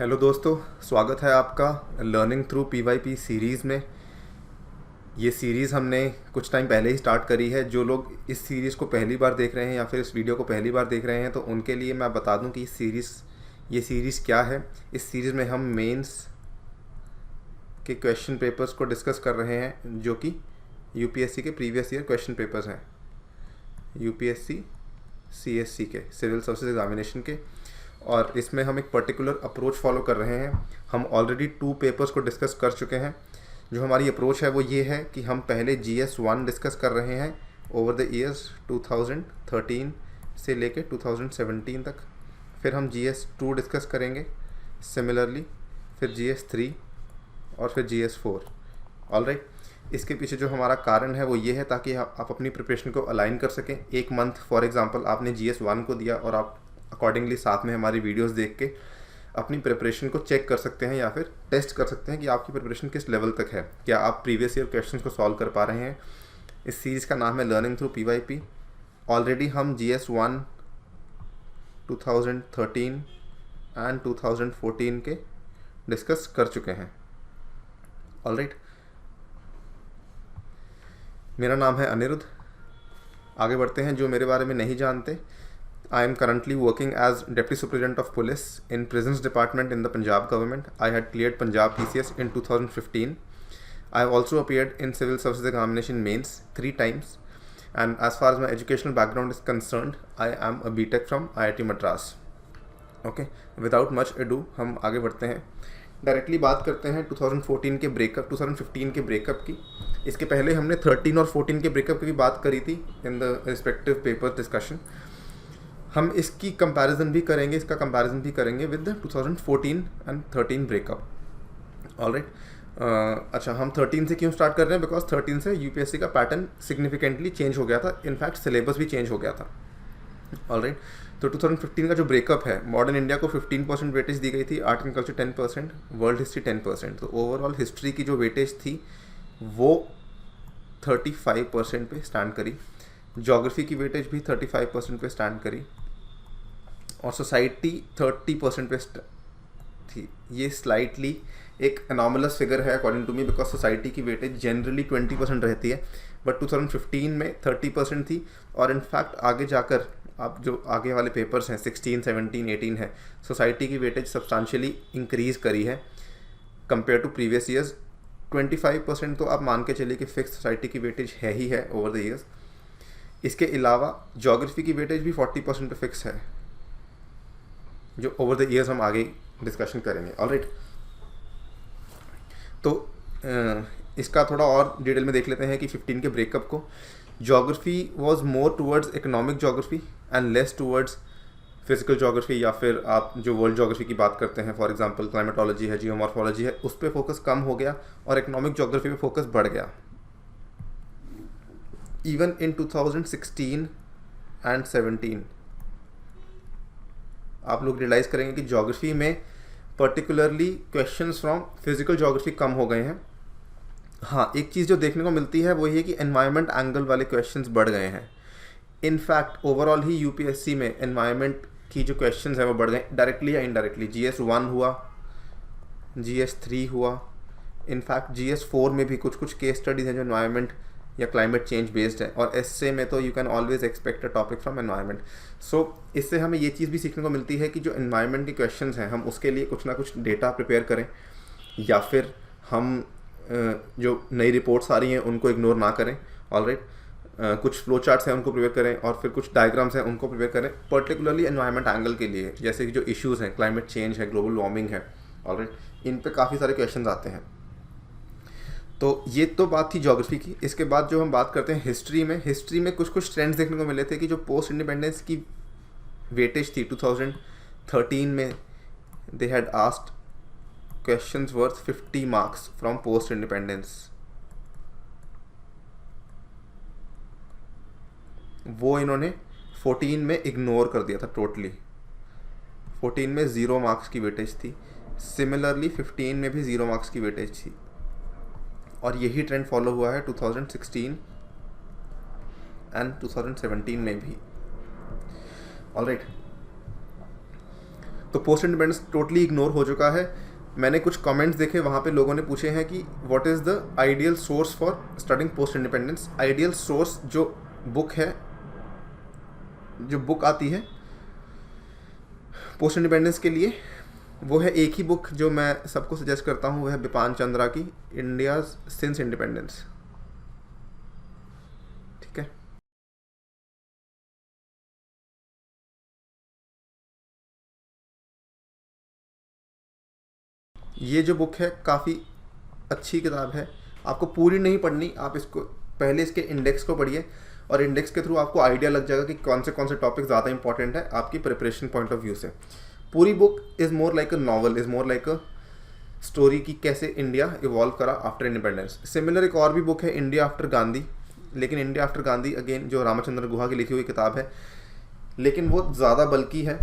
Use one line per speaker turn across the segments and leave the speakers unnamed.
Hello दोस्तों, स्वागत है आपका लर्निंग थ्रू पीवाईपी सीरीज़ में। ये सीरीज़ हमने कुछ टाइम पहले ही स्टार्ट करी है। जो लोग इस सीरीज़ को पहली बार देख रहे हैं या फिर इस वीडियो को पहली बार देख रहे हैं तो उनके लिए मैं बता दूं कि ये सीरीज़ क्या है। इस सीरीज़ में हम मेंस के क्वेश्चन पेपर्स को डिस्कस कर रहे हैं जो कि यूपीएससी के प्रीवियस ईयर क्वेश्चन पेपर्स हैं, यूपीएससी सीएससी के सिविल सर्विसेज एग्जामिनेशन के। और इसमें हम एक पर्टिकुलर अप्रोच फॉलो कर रहे हैं। हम ऑलरेडी 2 पेपर्स को डिस्कस कर चुके हैं। जो हमारी अप्रोच है वो ये है कि हम पहले GS 1 डिस्कस कर रहे हैं ओवर द ईयर्स 2013 से लेके 2017 तक। फिर हम GS 2 डिस्कस करेंगे सिमिलरली, फिर GS 3 और फिर GS 4। ऑलराइट, इसके पीछे जो हमारा कारण है वो ये है ताकि आप अपनी प्रिपरेशन को अलाइन कर सकें। एक मंथ फॉर एग्जांपल आपने GS 1 को दिया और आप अकॉर्डिंगली साथ में हमारी वीडियोस देख के अपनी प्रिपरेशन को चेक कर सकते हैं या फिर टेस्ट कर सकते हैं कि आपकी प्रिपरेशन किस लेवल तक है, क्या आप प्रीवियस ईयर क्वेश्चंस को सॉल्व कर पा रहे हैं। इस सीरीज़ का नाम है लर्निंग थ्रू पीवाईपी। ऑलरेडी हम GS 1 2013 एंड 2014 के डिस्कस कर चुके हैं। ऑलराइट, मेरा नाम है अनिरुद्ध। आगे बढ़ते हैं। जो मेरे बारे में नहीं जानते, I am currently working as Deputy Superintendent of Police in Prisons Department in the Punjab government. I had cleared Punjab PCS in 2015. I have also appeared in Civil Services Examination Mains 3 times. And as far as my educational background is concerned, I am a BTech from IIT Madras. Okay, without much ado, हम आगे बढ़ते हैं। Directly बात करते हैं 2015 के breakup की। इसके पहले हमने 13 और 14 के ब्रेकअप की भी बात करी थी in the respective paper discussion. हम इसकी कंपैरिजन भी करेंगे, इसका कंपैरिजन भी करेंगे विद 2014 एंड 13 ब्रेकअप। ऑलराइट, अच्छा, हम 13 से क्यों स्टार्ट कर रहे हैं? बिकॉज 13 से यूपीएससी का पैटर्न सिग्निफिकेंटली चेंज हो गया था। इनफैक्ट सिलेबस भी चेंज हो गया था। ऑलराइट, तो 2015 का जो ब्रेकअप है, मॉडर्न इंडिया को 15% वेटेज दी गई थी, art and culture 10%, world history 10%। तो ओवरऑल हिस्ट्री की जो वेटेज थी वो 35% पे स्टैंड करी। ज्योग्राफी की वेटेज भी 35% पे स्टैंड करी और सोसाइटी 30% पे थी। ये स्लाइटली एक एनॉमलस फिगर है according to me, because society की वेटेज जनरली 20% रहती है, बट 2015 में 30% थी। और इनफैक्ट आगे जाकर आप जो आगे वाले पेपर्स हैं 16, 17, 18 है, सोसाइटी की वेटेज सब्सटेंशियली इंक्रीज़ करी है कंपेयर टू प्रीवियस ईयर्स। 25% तो आप मान के चलिए कि फिक्स सोसाइटी की वेटेज है ही है ओवर द ईयर्स। इसके अलावा ज्योग्राफी की वेटेज भी 40% पे फिक्स है, जो ओवर द ईयर्स हम आगे डिस्कशन करेंगे। ऑलराइट, तो इसका थोड़ा और डिटेल में देख लेते हैं कि 15 के ब्रेकअप को। Geography was more towards economic geography and less towards physical geography, या फिर आप जो वर्ल्ड ज्योग्राफी की बात करते हैं, फॉर एग्जांपल क्लाइमेटोलॉजी है, जियोमॉर्फोलॉजी है, उस पर फोकस कम हो गया और इकोनॉमिक ज्योग्राफी पे फोकस बढ़ गया। इवन इन 2016 एंड 17 आप लोग रियलाइज़ करेंगे कि ज्योग्राफी में particularly questions from physical geography कम हो गए हैं। हाँ, एक चीज़ जो देखने को मिलती है वो ये कि एनवायरनमेंट एंगल वाले क्वेश्चंस बढ़ गए हैं। इनफैक्ट ओवरऑल ही यूपीएससी में एनवायरनमेंट की जो क्वेश्चंस हैं वो बढ़ गए, डायरेक्टली या इनडायरेक्टली। GS 1 हुआ, GS 3 हुआ, इनफैक्ट GS 4 में भी कुछ कुछ केस स्टडीज़ हैं जो एनवायरनमेंट या क्लाइमेट चेंज बेस्ड है, और एसए में तो you can always expect a topic from environment. So इससे हमें ये चीज़ भी सीखने को मिलती है कि जो एनवायरनमेंट के क्वेश्चंस हैं हम उसके लिए कुछ ना कुछ डेटा प्रिपेयर करें, या फिर हम जो नई रिपोर्ट्स आ रही हैं उनको इग्नोर ना करें। ऑलराइट, कुछ फ्लो चार्ट्स हैं उनको प्रिपेयर करें और फिर कुछ डायग्राम्स हैं उनको प्रिपेयर करें पर्टिकुलरली एनवायरनमेंट एंगल के लिए, जैसे कि जो इश्यूज़ हैं, क्लाइमेट चेंज है, ग्लोबल वार्मिंग है। ऑलराइट, इन पे काफ़ी सारे क्वेश्चंस आते हैं। तो ये तो बात थी ज्योग्राफी की। इसके बाद जो हम बात करते हैं हिस्ट्री में कुछ कुछ ट्रेंड्स देखने को मिले थे कि जो पोस्ट इंडिपेंडेंस की वेटेज थी 2013 में, they had asked questions worth 50 marks from post independence. वो इन्होंने 14 में इग्नोर कर दिया था टोटली। 14 में 0 मार्क्स की वेटेज थी, सिमिलरली 15 में भी 0 मार्क्स की वेटेज थी, और यही ट्रेंड फॉलो हुआ है 2016 एंड 2017 में भी। ऑलराइट, तो पोस्ट इंडिपेंडेंस टोटली इग्नोर हो चुका है। मैंने कुछ कमेंट्स देखे, वहाँ पे लोगों ने पूछे हैं कि what is the ideal source for studying post independence. Ideal source जो बुक है, जो बुक आती है पोस्ट इंडिपेंडेंस के लिए, वो है एक ही बुक जो मैं सबको सजेस्ट करता हूँ, वो है बिपान चंद्रा की इंडियाज सिंस इंडिपेंडेंस। ठीक है, ये जो बुक है काफ़ी अच्छी किताब है। आपको पूरी नहीं पढ़नी, आप इसको पहले इसके इंडेक्स को पढ़िए और इंडेक्स के थ्रू आपको आइडिया लग जाएगा कि कौन से टॉपिक ज़्यादा इंपॉर्टेंट है आपकी प्रिपरेशन पॉइंट ऑफ व्यू से। पूरी book is more like a novel, is more like a story की कैसे इंडिया इवॉल्व करा आफ्टर इंडिपेंडेंस। सिमिलर एक और भी बुक है इंडिया आफ्टर गांधी, लेकिन इंडिया आफ्टर गांधी अगेन जो रामचंद्र गुहा की लिखी हुई किताब है, लेकिन वो ज़्यादा बल्कि है,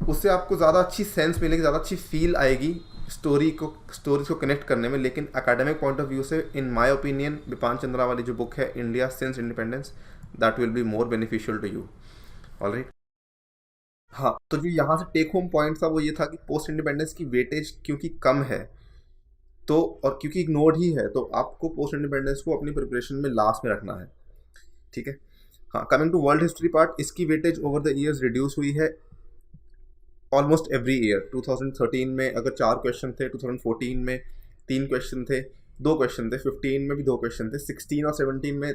उससे आपको ज़्यादा अच्छी सेंस मिलेगी, ज़्यादा अच्छी फील आएगी स्टोरीज को कनेक्ट करने में। लेकिन एकेडमिक पॉइंट ऑफ व्यू से in my opinion Bipan Chandra वाली जो बुक है India since independence, that will be more beneficial to you. Alright, हाँ, तो जो यहाँ से टेक होम पॉइंट था वो ये था कि पोस्ट इंडिपेंडेंस की वेटेज क्योंकि कम है, तो और क्योंकि इग्नोर्ड ही है, तो आपको पोस्ट इंडिपेंडेंस को अपनी प्रिपरेशन में लास्ट में रखना है। ठीक है, हाँ, coming to world history part, इसकी weightage over the years reduce हुई है ऑलमोस्ट एवरी ईयर। 2013 में अगर 4 क्वेश्चन थे, 2014 में 3 क्वेश्चन थे, 2 क्वेश्चन थे, 15 में भी 2 क्वेश्चन थे, 16 और 17 में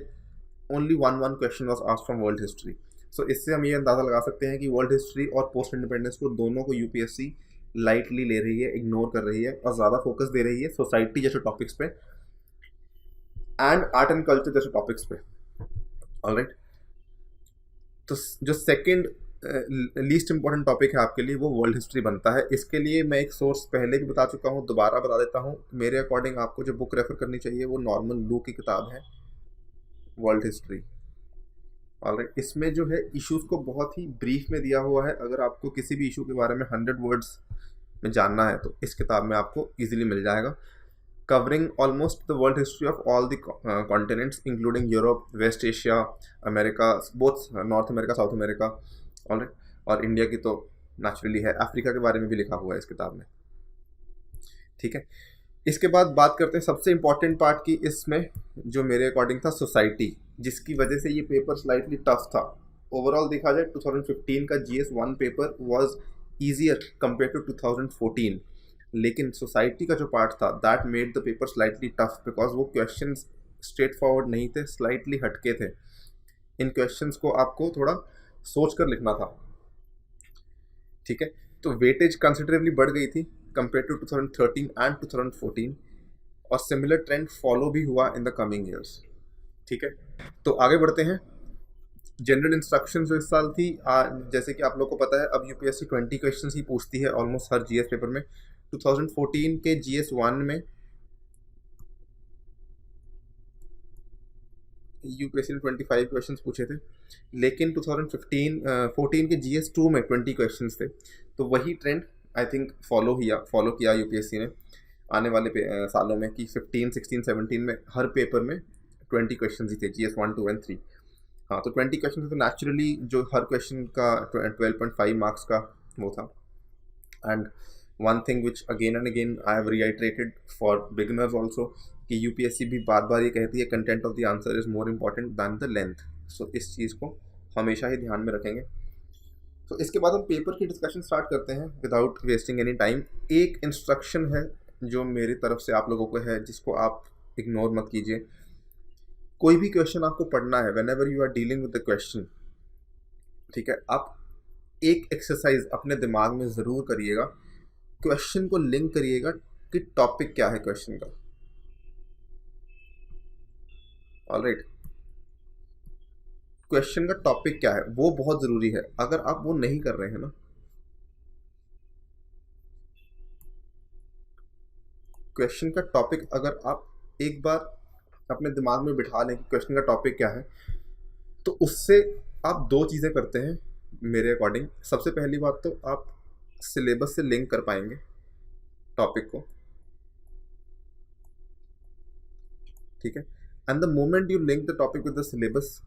only one question was asked from world history. So इससे हम ये अंदाज़ा लगा सकते हैं कि वर्ल्ड हिस्ट्री और पोस्ट इंडिपेंडेंस को दोनों को यूपीएससी लाइटली ले रही है, इग्नोर कर रही है और ज़्यादा फोकस दे रही है सोसाइटी जैसे टॉपिक्स पे एंड आर्ट एंड कल्चर जैसे टॉपिक्स पे। ऑलराइट, तो जो सेकंड लीस्ट इंपॉर्टेंट टॉपिक है आपके लिए वो वर्ल्ड हिस्ट्री बनता है। इसके लिए मैं एक सोर्स पहले भी बता चुका हूँ, दोबारा बता देता हूँ। मेरे अकॉर्डिंग आपको जो बुक रेफर करनी चाहिए वो नॉर्मन लू की किताब है वर्ल्ड हिस्ट्री। ऑलराइट, इसमें जो है इश्यूज को बहुत ही ब्रीफ में दिया हुआ है। अगर आपको किसी भी इशू के बारे में 100 वर्ड्स में जानना है तो इस किताब में आपको इजीली मिल जाएगा, covering almost the world history of all the continents including Europe, West Asia, America, both North America, South America. Alright, और इंडिया की तो नेचुरली है, अफ्रीका के बारे में भी लिखा हुआ है इस किताब में। ठीक है, इसके बाद बात करते हैं सबसे इंपॉर्टेंट पार्ट की इसमें, जो मेरे अकॉर्डिंग था सोसाइटी, जिसकी वजह से ये पेपर स्लाइटली टफ था। ओवरऑल देखा जाए 2015 का GS1 paper was easier compare to 2014, लेकिन सोसाइटी का जो पार्ट था that made the paper slightly tough because वो क्वेश्चन स्ट्रेट फॉरवर्ड नहीं थे, स्लाइटली हटके थे। इन क्वेश्चंस को आपको थोड़ा सोच कर लिखना था। ठीक है, तो वेटेज कंसिडरेबली बढ़ गई थी कंपेयर टू 2013 एंड 2014 और सिमिलर ट्रेंड फॉलो भी हुआ इन द कमिंग ईयर्स। ठीक है, तो आगे बढ़ते हैं। जनरल इंस्ट्रक्शन जो इस साल थी, जैसे कि आप लोग को पता है अब यूपीएससी 20 क्वेश्चंस ही पूछती है ऑलमोस्ट हर जीएस पेपर में। 2014 के GS1 में यूपीएससी ने 25 क्वेश्चंस पूछे थे, लेकिन 2014 के GS2 में 20 क्वेश्चंस थे। तो वही ट्रेंड आई थिंक फॉलो किया यूपीएससी ने आने वाले सालों में कि 15, 16, 17 में हर पेपर में 20 क्वेश्चन ही थे, GS1, 2 एंड 3। हाँ, तो 20 क्वेश्चन तो नेचुरली जो हर क्वेश्चन का 12.5 मार्क्स का वो था। And one thing which again and again I have reiterated for beginners also कि यूपीएससी भी बार बार ये कहती है content of the answer is more important than the length. So इस चीज़ को हमेशा ही ध्यान में रखेंगे। तो इसके बाद हम पेपर की डिस्कशन स्टार्ट करते हैं विदाउट वेस्टिंग एनी टाइम। एक इंस्ट्रक्शन है जो मेरी तरफ से आप लोगों को है, जिसको आप इग्नोर मत कीजिए। कोई भी क्वेश्चन आपको पढ़ना है, whenever you are dealing with the question, ठीक है, आप एक एक्सरसाइज अपने दिमाग में ज़रूर करिएगा, क्वेश्चन को लिंक करिएगा कि टॉपिक क्या है क्वेश्चन का। ऑलराइट, क्वेश्चन का टॉपिक क्या है वो बहुत ज़रूरी है। अगर आप वो नहीं कर रहे हैं ना, क्वेश्चन का टॉपिक अगर आप एक बार अपने दिमाग में बिठा लें कि क्वेश्चन का टॉपिक क्या है, तो उससे आप 2 चीज़ें करते हैं मेरे अकॉर्डिंग। सबसे पहली बात तो आप सिलेबस से लिंक कर पाएंगे टॉपिक को। ठीक है, and the moment you link the topic with the syllabus,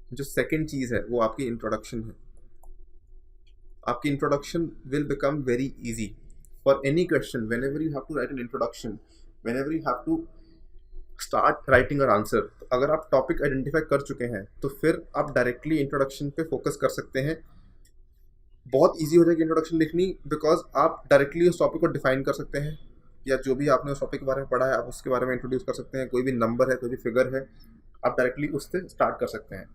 जो सेकंड चीज़ है वो आपकी इंट्रोडक्शन है। आपकी introduction will become very easy for any question. Whenever you have to write an introduction, whenever you have to start writing और answer, तो अगर आप टॉपिक आइडेंटिफाई कर चुके हैं तो फिर आप डायरेक्टली इंट्रोडक्शन पे फोकस कर सकते हैं. बहुत इजी हो जाएगी इंट्रोडक्शन लिखनी, बिकॉज आप डायरेक्टली उस टॉपिक को डिफाइन कर सकते हैं, या जो भी आपने उस टॉपिक के बारे में पढ़ा है आप उसके बारे में इंट्रोड्यूस कर सकते हैं. कोई भी नंबर है, कोई भी फिगर है, आप डायरेक्टली उससे स्टार्ट कर सकते हैं.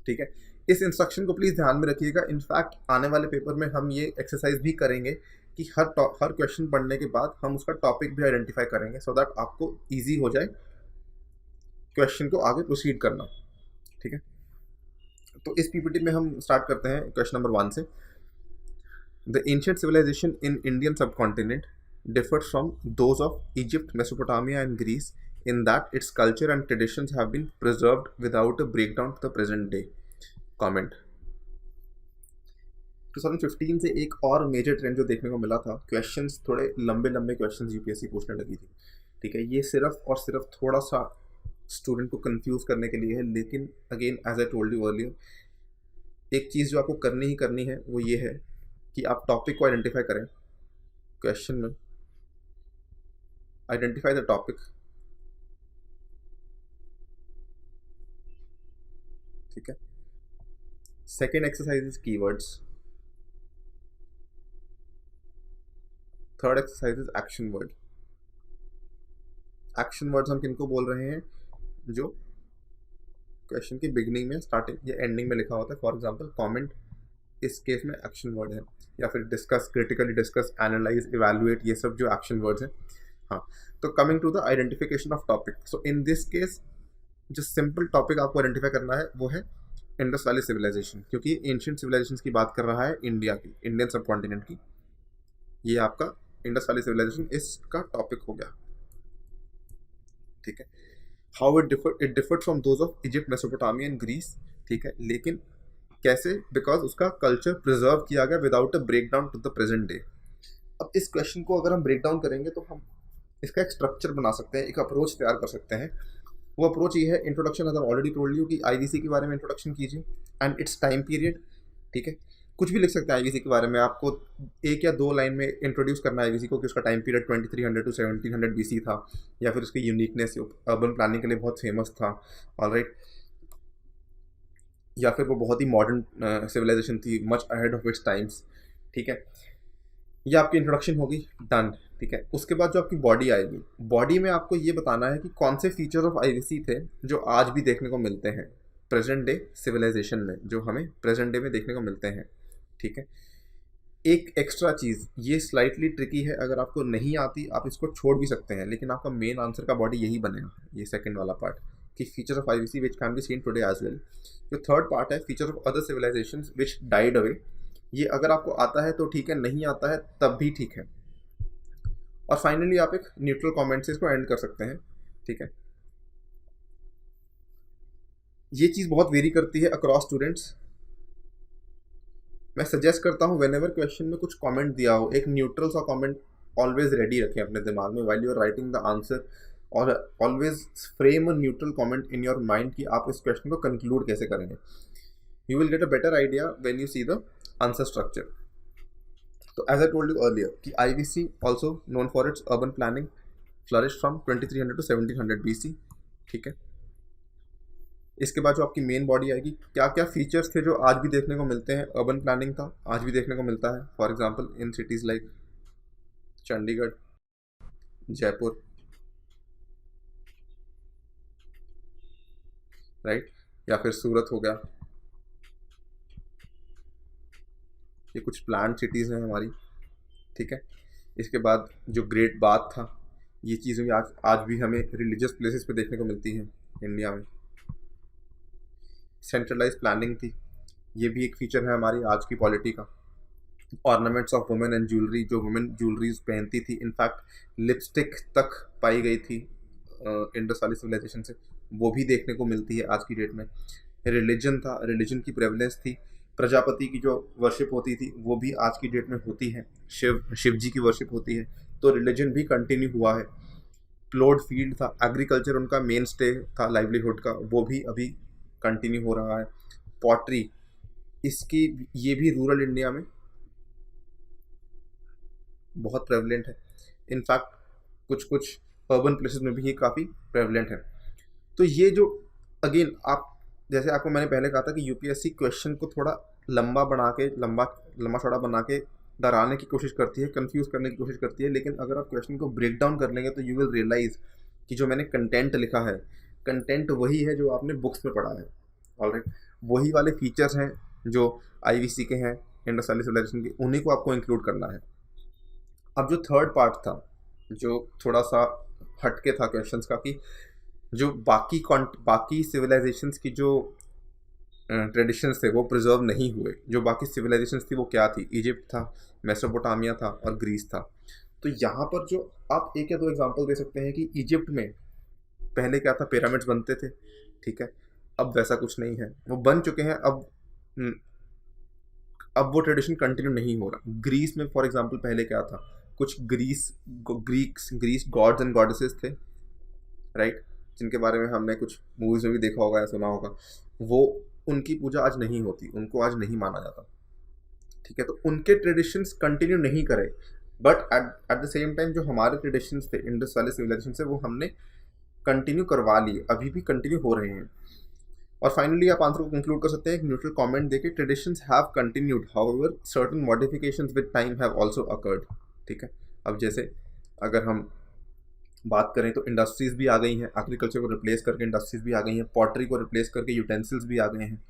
ठीक है, इस इंस्ट्रक्शन को प्लीज़ ध्यान में रखिएगा. इनफैक्ट आने वाले पेपर में हम ये एक्सरसाइज भी करेंगे कि हर क्वेश्चन पढ़ने के बाद हम उसका टॉपिक भी आइडेंटिफाई करेंगे, सो दैट आपको ईजी हो जाए क्वेश्चन को आगे प्रोसीड करना. ठीक है, तो इस पीपीटी में हम स्टार्ट करते हैं क्वेश्चन नंबर 1 से. The ancient civilization in Indian subcontinent differs from those of Egypt, Mesopotamia and Greece in that its culture and traditions have been preserved without a breakdown to the present day. Comment. 2015 से एक और major trend जो देखने को मिला था, questions थोड़े लंबे लंबे क्वेश्चंस यूपीएससी पूछने लगी थी. ठीक है, ये सिर्फ और सिर्फ थोड़ा सा स्टूडेंट को कंफ्यूज करने के लिए है, लेकिन again as I told you earlier, एक चीज़ जो आपको करनी ही करनी है वो ये है कि आप टॉपिक को आइडेंटिफाई करें. क्वेश्चन में identify the topic. ठीक है, second exercise is keywords. third exercise is action word. action words हम किनको बोल रहे हैं, जो क्वेश्चन की बिगनिंग में, स्टार्टिंग या एंडिंग में लिखा होता है. फॉर एग्जाम्पल कॉमेंट इस केस में एक्शन वर्ड है, या फिर discuss, critically discuss, analyse, evaluate, ये सब जो एक्शन वर्ड्स हैं. हाँ, तो coming to the identification of topic. So in this case जो सिंपल टॉपिक आपको आइडेंटिफाई करना है वो है इंडस वैली सिविलाइजेशन, क्योंकि एंशिएंट सिविलाइजेशन की बात कर रहा है इंडिया की, इंडियन सब कॉन्टिनेंट की. ये आपका इंडस वैली सिविलाइजेशन इसका टॉपिक हो गया. ठीक है, how it differed from those of Egypt, Mesopotamia and Greece. ठीक है, लेकिन कैसे? बिकॉज उसका कल्चर प्रिजर्व किया गया without a break down to the present day. अब इस क्वेश्चन को अगर हम ब्रेक डाउन करेंगे तो हम इसका एक स्ट्रक्चर बना सकते हैं, एक अप्रोच तैयार कर सकते हैं. वो अप्रोच ये है, इंट्रोडक्शन, अगर ऑलरेडी टोल्ड यू कि आईवीसी के बारे में इंट्रोडक्शन कीजिए एंड इट्स टाइम पीरियड. ठीक है, कुछ भी लिख सकते हैं आईवीसी के बारे में. आपको एक या दो लाइन में इंट्रोड्यूस करना है आईवीसी को कि उसका टाइम पीरियड 2300 टू 1700 बीसी था, या फिर उसकी यूनिकनेस अर्बन प्लानिंग के लिए बहुत फेमस था. ऑलराइट, या फिर वो बहुत ही मॉडर्न सिविलाइजेशन थी, much ahead of its times. ठीक है, ये आपकी इंट्रोडक्शन होगी, डन. ठीक है, उसके बाद जो आपकी बॉडी आएगी, बॉडी में आपको ये बताना है कि कौन से फीचर ऑफ आईवीसी थे जो आज भी देखने को मिलते हैं प्रेजेंट डे सिविलाइजेशन में, जो हमें प्रेजेंट डे में देखने को मिलते हैं. ठीक है, एक एक्स्ट्रा चीज़, ये स्लाइटली ट्रिकी है, अगर आपको नहीं आती आप इसको छोड़ भी सकते हैं, लेकिन आपका मेन आंसर का बॉडी यही बनेगा, ये सेकेंड वाला पार्ट, कि feature of IVC which can be seen today as well. जो थर्ड पार्ट है, feature of other civilizations which died away, ये अगर आपको आता है तो ठीक है, नहीं आता है तब भी ठीक है. और फाइनली आप एक न्यूट्रल कमेंट से इसको एंड कर सकते हैं. ठीक है, ये चीज़ बहुत वेरी करती है अक्रॉस स्टूडेंट्स. मैं सजेस्ट करता हूँ व्हेनेवर क्वेश्चन में कुछ कमेंट दिया हो, एक न्यूट्रल सा कमेंट ऑलवेज रेडी रखें अपने दिमाग में while you are writing the answer, और always frame a neutral comment in your mind कि आप इस क्वेश्चन को कंक्लूड कैसे करेंगे. You will get a better idea when you see the answer structure. तो as I told you earlier कि IVC also known for its urban planning flourish from 2300 to 1700 BC. ठीक है, इसके बाद जो आपकी मेन बॉडी आएगी, क्या क्या फीचर्स थे जो आज भी देखने को मिलते हैं, अर्बन प्लानिंग था, आज भी देखने को मिलता है. For example in cities like Chandigarh, Jaipur, right, या फिर सूरत हो गया. ये कुछ प्लान्ड सिटीज़ हैं हमारी. ठीक है, इसके बाद जो ग्रेट बाथ था, ये चीज़ें भी आज भी हमें रिलीजियस प्लेसेस पे देखने को मिलती हैं इंडिया में. सेंट्रलाइज प्लानिंग थी, ये भी एक फीचर है हमारी आज की पॉलिटी का. Ornaments of women and jewellery, जो वुमेन ज्वेलरीज पहनती थी, इनफैक्ट लिपस्टिक तक पाई गई थी इंडस वैली सिविलाइजेशन से, वो भी देखने को मिलती है आज की डेट में. रिलीजन था, रिलीजन की प्रेवलेंस थी, प्रजापति की जो वर्शिप होती थी वो भी आज की डेट में होती है, शिव जी की वर्शिप होती है, तो रिलीजन भी कंटिन्यू हुआ है. प्लॉड फील्ड था, एग्रीकल्चर उनका मेन स्टे था लाइवलीहुड का, वो भी अभी कंटिन्यू हो रहा है. पॉटरी, इसकी ये भी रूरल इंडिया में बहुत प्रेवलेंट है, इनफैक्ट कुछ कुछ अर्बन प्लेसेस में भी ये काफ़ी प्रेवलेंट है। तो ये जो अगेन आप, जैसे आपको मैंने पहले कहा था कि यूपीएससी क्वेश्चन को थोड़ा लंबा बना के, लंबा लंबा चौड़ा बना के डराने की कोशिश करती है, कंफ्यूज करने की कोशिश करती है, लेकिन अगर आप क्वेश्चन को ब्रेक डाउन कर लेंगे तो यू विल रियलाइज कि जो मैंने कंटेंट लिखा है, कंटेंट वही है जो आपने बुक्स में पढ़ा है। ऑलराइट, वही वाले फीचर्स हैं जो आईवीसी के हैं, इंडस वैली सिविलाइजेशन के, उन्हीं को आपको इंक्लूड करना है। अब जो थर्ड पार्ट था, जो थोड़ा सा हटके था क्वेश्चंस का, कि जो बाकी सिविलाइजेशंस की जो ट्रेडिशंस थे वो प्रिजर्व नहीं हुए। जो बाकी सिविलाइजेशंस थी वो क्या थी? इजिप्ट था, मेसोपोटामिया था और ग्रीस था। तो यहाँ पर जो आप एक या दो एग्जांपल दे सकते हैं कि इजिप्ट में पहले क्या था, पिरामिड्स बनते थे, ठीक है, अब वैसा कुछ नहीं है, वो बन चुके हैं, अब वो ट्रेडिशन कंटिन्यू नहीं हो रहा। ग्रीस में फॉर एग्जांपल पहले क्या था, कुछ ग्रीस गॉड्स एंड गॉडेसेस थे, राइट, जिनके बारे में हमने कुछ मूवीज में भी देखा होगा या सुना होगा। वो उनकी पूजा आज नहीं होती, उनको आज नहीं माना जाता, ठीक है। तो उनके ट्रेडिशंस कंटिन्यू नहीं करे, but at the same time जो हमारे ट्रेडिशंस थे इंडस वाले सिविलाइजेशन से, वो हमने कंटिन्यू करवा लिए, अभी भी कंटिन्यू हो रहे हैं। और फाइनली आप आंसर को कंक्लूड कर सकते हैं एक न्यूट्रल कमेंट देके, traditions have continued, however certain modifications with time have also occurred, ठीक है। अब जैसे अगर हम बात करें तो इंडस्ट्रीज भी आ गई हैं, एग्रीकल्चर को रिप्लेस करके इंडस्ट्रीज भी आ गई हैं, पॉटरी को रिप्लेस करके यूटेंसिल्स भी आ गए हैं,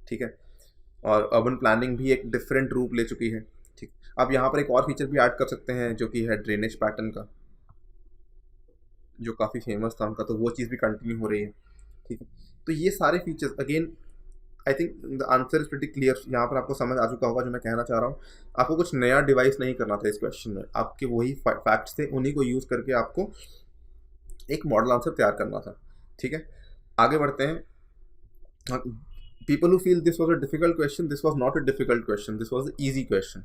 ठीक है। और अर्बन प्लानिंग भी एक डिफरेंट रूप ले चुकी है, ठीक। अब यहाँ पर एक और फीचर भी ऐड कर सकते हैं जो कि है ड्रेनेज पैटर्न का, जो काफ़ी फेमस था उनका, तो वो चीज़ भी कंटिन्यू हो रही है, ठीक है। तो ये सारे features, again I think the answer is pretty clear. यहाँ पर आपको समझ आ चुका होगा जो मैं कहना चाह रहा हूँ। आपको कुछ नया डिवाइस नहीं करना था इस क्वेश्चन में, आपके वही फैक्ट्स थे, उन्हीं को यूज़ करके आपको एक मॉडल आंसर तैयार करना था, ठीक है। आगे बढ़ते हैं। People who feel this was a difficult question, this was not a difficult question, this was a easy question.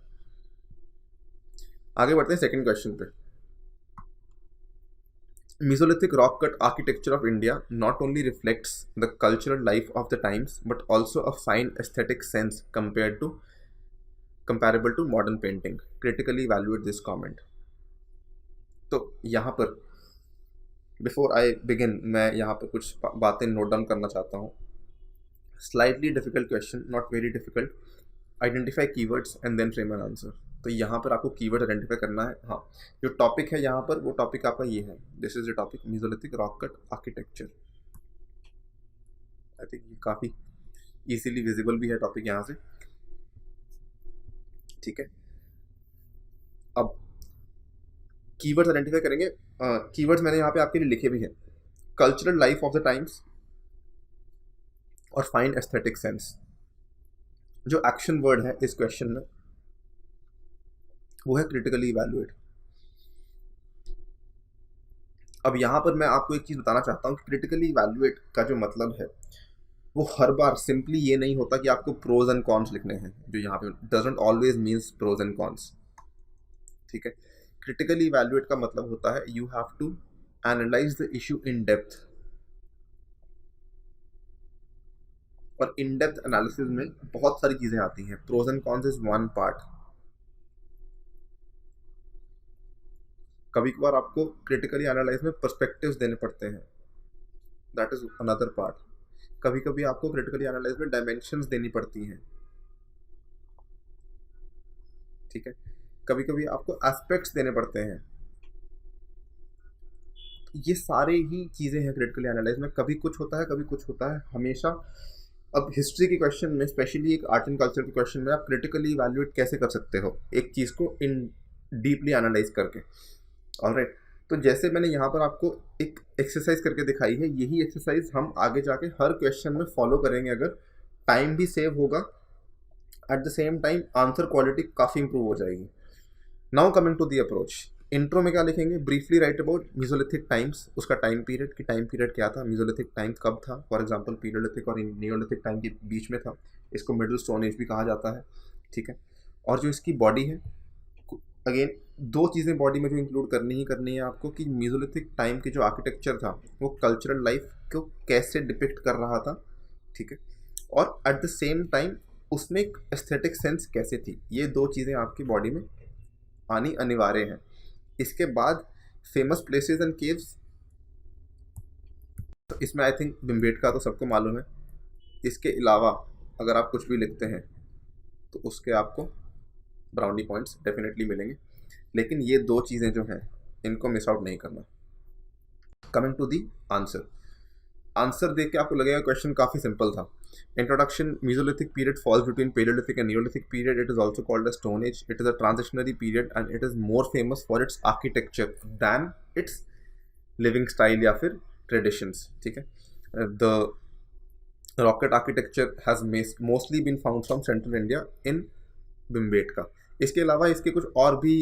आगे बढ़ते हैं सेकेंड क्वेश्चन पे। Mesolithic rock cut architecture of India not only reflects the cultural life of the times but also a fine aesthetic sense comparable to modern painting. Critically evaluate this comment. तो यहाँ पर before I begin मैं यहाँ पर कुछ बातें note down करना चाहता हूँ। Slightly difficult question, not very difficult. Identify keywords and then frame an answer. तो यहाँ पर आपको कीवर्ड आइडेंटिफाई करना है। हाँ, जो टॉपिक है यहाँ पर, वो टॉपिक आपका ये है, this is the topic, Mesolithic rock cut architecture. I think ये काफ़ी इजीली विजिबल भी है टॉपिक यहाँ से, ठीक है। अब कीवर्ड्स आइडेंटिफाई करेंगे। कीवर्ड्स मैंने यहाँ पे आपके लिए लिखे भी हैं, cultural life of the times और फाइन एस्थेटिक सेंस। जो एक्शन वर्ड है इस क्वेश्चन में वो है क्रिटिकली इवैल्यूएट। अब यहाँ पर मैं आपको एक चीज़ बताना चाहता हूँ कि क्रिटिकली इवैल्यूएट का जो मतलब है वो हर बार सिंपली ये नहीं होता कि आपको प्रोज एंड कॉन्स लिखने हैं, जो यहाँ पे doesn't always means pros and cons, ठीक है। क्रिटिकली इवैल्यूएट का मतलब होता है you have to analyse the issue in depth, और इन डेप्थ एनालिसिस में बहुत सारी चीज़ें आती हैं। Pros and cons is one part. कभी कभार आपको क्रिटिकली एनालाइज में पर्सपेक्टिव्स देने पड़ते हैं, दैट इज अनदर पार्ट। कभी कभी आपको क्रिटिकली एनालाइज में डायमेंशंस देनी पड़ती हैं, ठीक है। कभी कभी आपको एस्पेक्ट्स देने पड़ते हैं। ये सारे ही चीज़ें हैं क्रिटिकली एनालाइज में। कभी कुछ होता है, कभी कुछ होता है, हमेशा। अब हिस्ट्री के क्वेश्चन में, स्पेशली एक आर्ट एंड कल्चर के क्वेश्चन में, आप क्रिटिकली इवैल्यूएट कैसे कर सकते हो एक चीज़ को इन डीपली एनालाइज करके, ऑलराइट। तो जैसे मैंने यहाँ पर आपको एक एक्सरसाइज करके दिखाई है, यही एक्सरसाइज हम आगे जाके हर क्वेश्चन में फॉलो करेंगे। अगर टाइम भी सेव होगा, at the same time answer quality काफ़ी इंप्रूव हो जाएगी। Now coming to the approach. Intro में क्या लिखेंगे? Briefly write about Mesolithic times, उसका टाइम पीरियड, कि टाइम पीरियड क्या था, मेसोलिथिक टाइम कब था। फॉर एग्जांपल पीरियोलिथिक और नियोलिथिक टाइम के बीच में था, इसको मिडिल स्टोन एज भी कहा जाता है, ठीक है। और जो इसकी बॉडी है, अगेन दो चीज़ें बॉडी में जो इंक्लूड करनी ही करनी है आपको, कि मेसोलिथिक टाइम की जो आर्किटेक्चर था वो कल्चरल लाइफ को कैसे डिपिक्ट कर रहा था, ठीक है। और एट द सेम टाइम उसमें एक एस्थेटिक सेंस कैसे थी, ये दो चीज़ें आपकी बॉडी में आनी अनिवार्य हैं। इसके बाद फेमस प्लेसेस एंड केव्स, तो इसमें आई थिंक भिमबेटका तो सबको मालूम है। इसके अलावा अगर आप कुछ भी लिखते हैं तो उसके आपको ब्राउनी पॉइंट्स डेफिनेटली मिलेंगे, लेकिन ये दो चीज़ें जो हैं इनको मिस आउट नहीं करना। Coming to the answer, answer देख के आपको लगेगा क्वेश्चन काफ़ी सिंपल था। Introduction, Mesolithic period falls between Paleolithic and Neolithic period. It is also called as Stone Age. It is a transitionary period and it is more famous for its architecture than its living style या फिर traditions, ठीक है। The rocket architecture has mostly been found from central India in Bhimbetka. इसके अलावा इसके कुछ और भी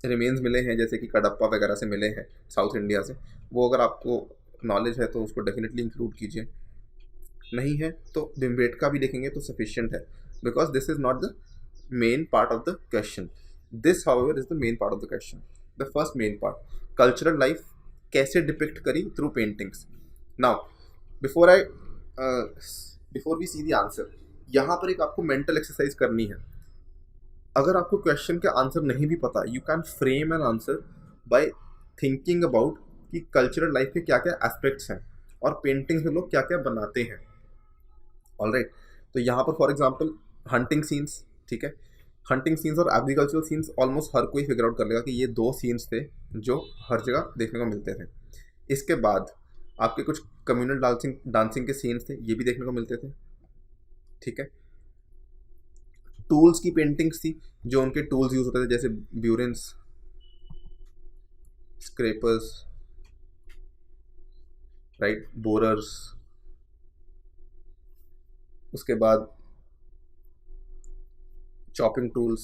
रिमेन्स मिले हैं, जैसे कि कडप्पा वगैरह से मिले हैं साउथ इंडिया से। वो अगर आपको नॉलेज है तो उसको डेफिनेटली इंक्लूड कीजिए, नहीं है तो भिमबेटका भी देखेंगे तो सफिशिएंट है, because this is not the main part of the question. This however is the main part of the question. The first main part, cultural life कैसे डिपिक्ट करी through paintings. Now before we see the answer, यहाँ पर एक आपको mental exercise करनी है। अगर आपको क्वेश्चन का आंसर नहीं भी पता, you can frame an answer by thinking about कि कल्चरल लाइफ के क्या क्या एस्पेक्ट्स हैं और पेंटिंग्स में लोग क्या क्या बनाते हैं। ऑलराइट, तो यहाँ पर फॉर एग्जांपल हंटिंग सीन्स, ठीक है, हंटिंग सीन्स और एग्रीकल्चरल सीन्स ऑलमोस्ट हर कोई फिगर आउट कर लेगा कि ये दो सीन्स थे जो हर जगह देखने को मिलते थे। इसके बाद आपके कुछ कम्युनल डांसिंग के सीन्स थे, ये भी देखने को मिलते थे, ठीक है। टूल्स की पेंटिंग्स थी, जो उनके टूल्स यूज होते थे, जैसे ब्यूरेंस, स्क्रैपर्स, राइट, बोरर्स। उसके बाद चॉपिंग टूल्स।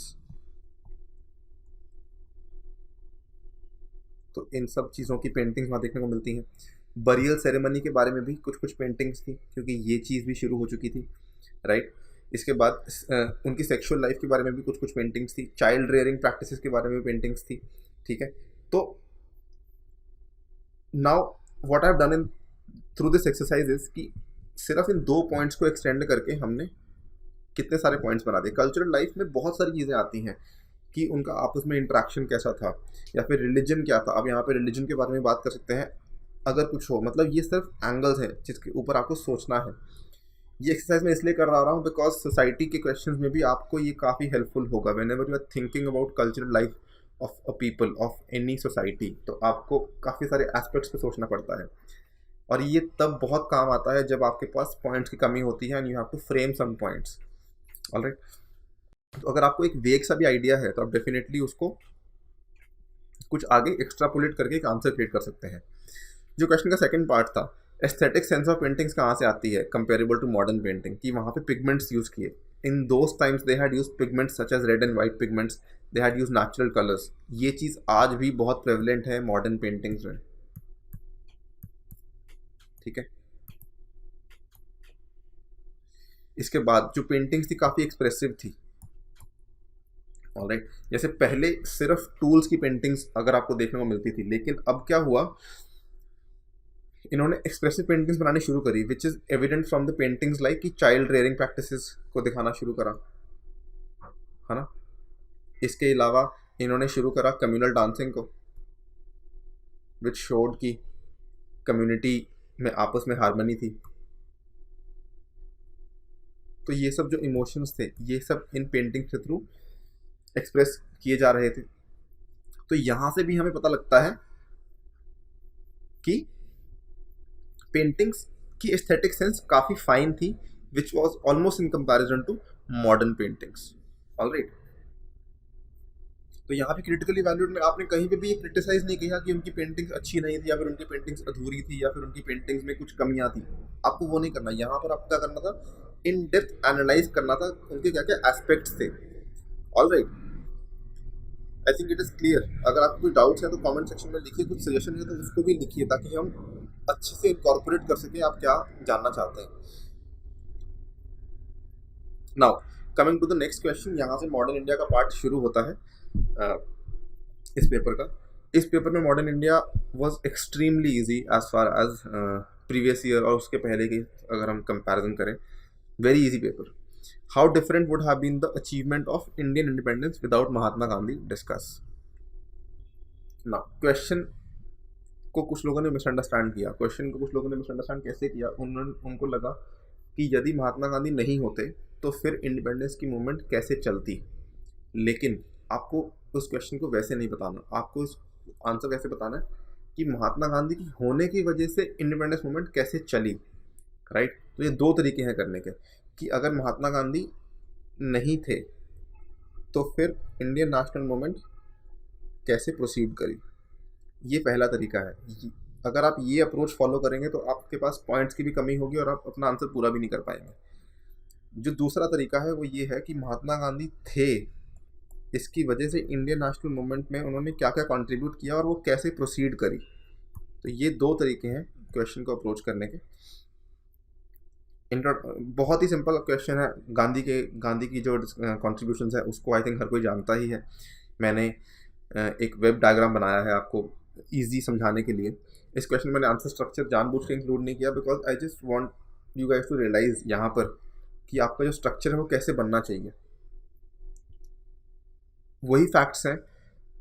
तो इन सब चीज़ों की पेंटिंग्स वहाँ देखने को मिलती हैं। बरियल सेरेमनी के बारे में भी कुछ कुछ पेंटिंग्स थी, क्योंकि ये चीज़ भी शुरू हो चुकी थी, राइट। इसके बाद उनकी सेक्सुअल लाइफ के बारे में भी कुछ कुछ पेंटिंग्स थी। चाइल्ड रेयरिंग प्रैक्टिसेस के बारे में भी पेंटिंग्स थी, ठीक है। तो now what I have done in through this exercise is कि सिर्फ इन दो पॉइंट्स को एक्सटेंड करके हमने कितने सारे पॉइंट्स बना दिए। कल्चरल लाइफ में बहुत सारी चीज़ें आती हैं कि उनका आपस में इंट्रैक्शन कैसा था, या फिर रिलीजन क्या था। अब यहाँ पे रिलीजन के बारे में बात कर सकते हैं अगर कुछ हो, मतलब ये सिर्फ एंगल्स हैं जिसके ऊपर आपको सोचना है। ये एक्सरसाइज मैं इसलिए कर रहा हूँ बिकॉज सोसाइटी के क्वेश्चंस में भी आपको ये काफ़ी हेल्पफुल होगा। Whenever you are thinking about cultural life of a people of any society, तो आपको काफ़ी सारे एस्पेक्ट्स पे सोचना पड़ता है, और ये तब बहुत काम आता है जब आपके पास पॉइंट्स की कमी होती है and you have to frame some points. Alright, तो अगर आपको एक वेग सा भी आइडिया है तो आप डेफिनेटली उसको कुछ आगे एक्स्ट्रापोलेट करके एक आंसर क्रिएट कर सकते हैं। जो क्वेश्चन का सेकंड पार्ट था, एस्थेटिक सेंस ऑफ पेंटिंग्स कहाँ से आती है कंपेरेबल टू मॉडर्न पेंटिंग, कि वहाँ पे पिगमेंट्स यूज़ किए। In those times they had use pigments such as red and white pigments, they had use natural colours. ये चीज़ आज भी बहुत प्रेवलेंट है मॉडर्न पेंटिंग्स में, ठीक है। इसके बाद जो पेंटिंग्स थी काफ़ी एक्सप्रेसिव थी, ऑलराइट। जैसे पहले सिर्फ टूल्स की पेंटिंग्स अगर आपको देखने को मिलती थी, लेकिन अब क्या हुआ, इन्होंने एक्सप्रेसिव पेंटिंग्स बनानी शुरू करी, which is evident from the paintings like कि चाइल्ड रेयरिंग प्रैक्टिसेस को दिखाना शुरू करा, है ना। इसके अलावा इन्होंने शुरू करा कम्युनल डांसिंग को, विच शोड की कम्युनिटी में आपस में हार्मनी थी। तो ये सब जो इमोशंस थे ये सब इन पेंटिंग के थ्रू एक्सप्रेस किए जा रहे थे। तो यहाँ से भी हमें पता लगता है कि पेंटिंग्स की एस्थेटिक सेंस काफ़ी फाइन थी, which was almost in comparison to modern paintings. Alright, तो यहाँ पे क्रिटिकली वैल्यूड में आपने कहीं पे भी ये क्रिटिसाइज नहीं किया कि उनकी पेंटिंग्स अच्छी नहीं थी या फिर उनकी पेंटिंग्स अधूरी थी या फिर उनकी पेंटिंग्स में कुछ कमियां थी। आपको वो नहीं करना। यहाँ पर आपको क्या करना था, इन डेप्थ एनालाइज करना था उनके क्या क्या एस्पेक्ट्स थे। Alright, I think it is clear. अगर आपको कोई डाउट्स है तो कमेंट सेक्शन में लिखिए, कुछ सजेशन है तो उसको भी लिखिए, ताकि हम अच्छे से इनकॉर्पोरेट कर सकें आप क्या जानना चाहते हैं। Now coming to the next question, यहाँ से मॉडर्न इंडिया का पार्ट शुरू होता है इस पेपर का। इस पेपर में modern India was extremely easy as far as previous year और उसके पहले की अगर हम कंपैरिजन करें, very easy paper. How different would have been the achievement of Indian independence without Mahatma Gandhi? Discuss. ना क्वेश्चन को कुछ लोगों ने मिसअंडरस्टैंड किया। क्वेश्चन को कुछ लोगों ने मिसअंडरस्टैंड कैसे किया? उनको लगा कि यदि महात्मा गांधी नहीं होते तो फिर इंडिपेंडेंस की मूवमेंट कैसे चलती। लेकिन आपको उस क्वेश्चन को वैसे नहीं बताना, आपको उस आंसर कैसे बताना है कि महात्मा गांधी की होने की वजह से इंडिपेंडेंस मूवमेंट कैसे चली, राइट। तो ये दो तरीके हैं करने के कि अगर महात्मा गांधी नहीं थे तो फिर इंडियन नेशनल मूवमेंट कैसे प्रोसीड करी। ये पहला तरीका है। अगर आप ये अप्रोच फॉलो करेंगे तो आपके पास पॉइंट्स की भी कमी होगी और आप अपना आंसर पूरा भी नहीं कर पाएंगे। जो दूसरा तरीका है वो ये है कि महात्मा गांधी थे, इसकी वजह से इंडियन नेशनल मूवमेंट में उन्होंने क्या क्या कंट्रीब्यूट किया और वो कैसे प्रोसीड करी। तो ये दो तरीके हैं क्वेश्चन को अप्रोच करने के। बहुत ही सिंपल क्वेश्चन है। गांधी की जो कॉन्ट्रीब्यूशन है उसको आई थिंक हर कोई जानता ही है। मैंने एक वेब डायग्राम बनाया है आपको ईजी समझाने के लिए। इस क्वेश्चन में मैंने आंसर स्ट्रक्चर जानबूझ के इंक्लूड नहीं किया because I just want you guys to realise यहाँ पर कि आपका जो स्ट्रक्चर है वो कैसे बनना चाहिए। वही फैक्ट्स हैं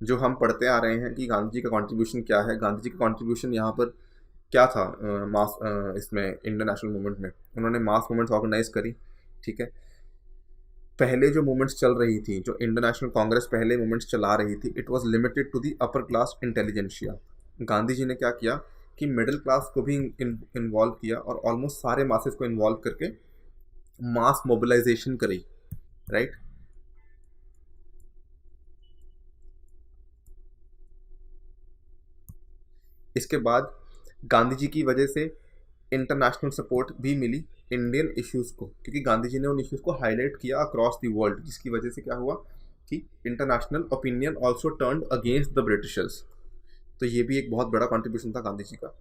जो हम पढ़ते आ रहे हैं कि गांधी जी का कंट्रीब्यूशन क्या है। गांधी जी का कंट्रीब्यूशन यहाँ पर क्या था मास इसमें इंडियन नेशनल मूवमेंट में उन्होंने मास मूवमेंट्स ऑर्गेनाइज करी, ठीक है। पहले जो मूवमेंट्स चल रही थी, जो इंडियन नेशनल कांग्रेस पहले मूवमेंट्स चला रही थी, it was limited to the upper class intelligentsia. Gandhi ji ने क्या किया कि मिडिल क्लास को भी इन्वॉल्व किया और ऑलमोस्ट सारे मासेस को इन्वॉल्व करके मास मोबिलाइजेशन करी, राइट। इसके बाद गांधी जी की वजह से इंटरनेशनल सपोर्ट भी मिली इंडियन इश्यूज को, क्योंकि गांधी जी ने उन इश्यूज को हाईलाइट किया अक्रॉस द वर्ल्ड, जिसकी वजह से क्या हुआ कि international opinion also turned against the Britishers. तो ये भी एक बहुत बड़ा कंट्रीब्यूशन था गांधी जी का,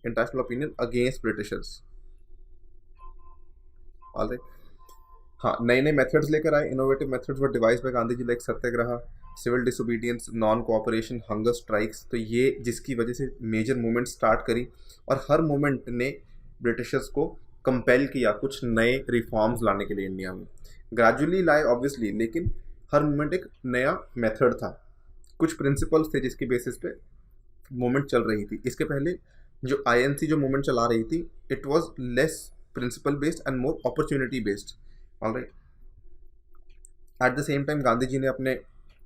international opinion against Britishers. Alright, हाँ, नए नए मेथड्स लेकर आए। Innovative methods were devised by Gandhi ji, like satyagraha, civil disobedience, non cooperation, hunger strikes. तो ये जिसकी वजह से मेजर मूवमेंट स्टार्ट करी और हर मूवमेंट ने ब्रिटिशर्स को कंपेल किया कुछ नए रिफॉर्म्स लाने के लिए इंडिया में। ग्रेजुअली लाए ऑब्वियसली, लेकिन हर मूवमेंट एक नया मेथड था, कुछ प्रिंसिपल्स थे जिसकी बेसिस पे मूवमेंट चल रही थी। इसके पहले जो आईएनसी जो मूवमेंट चला रही थी, it was less principle based and more opportunity based. Alright, at the same time Gandhi ji ने अपने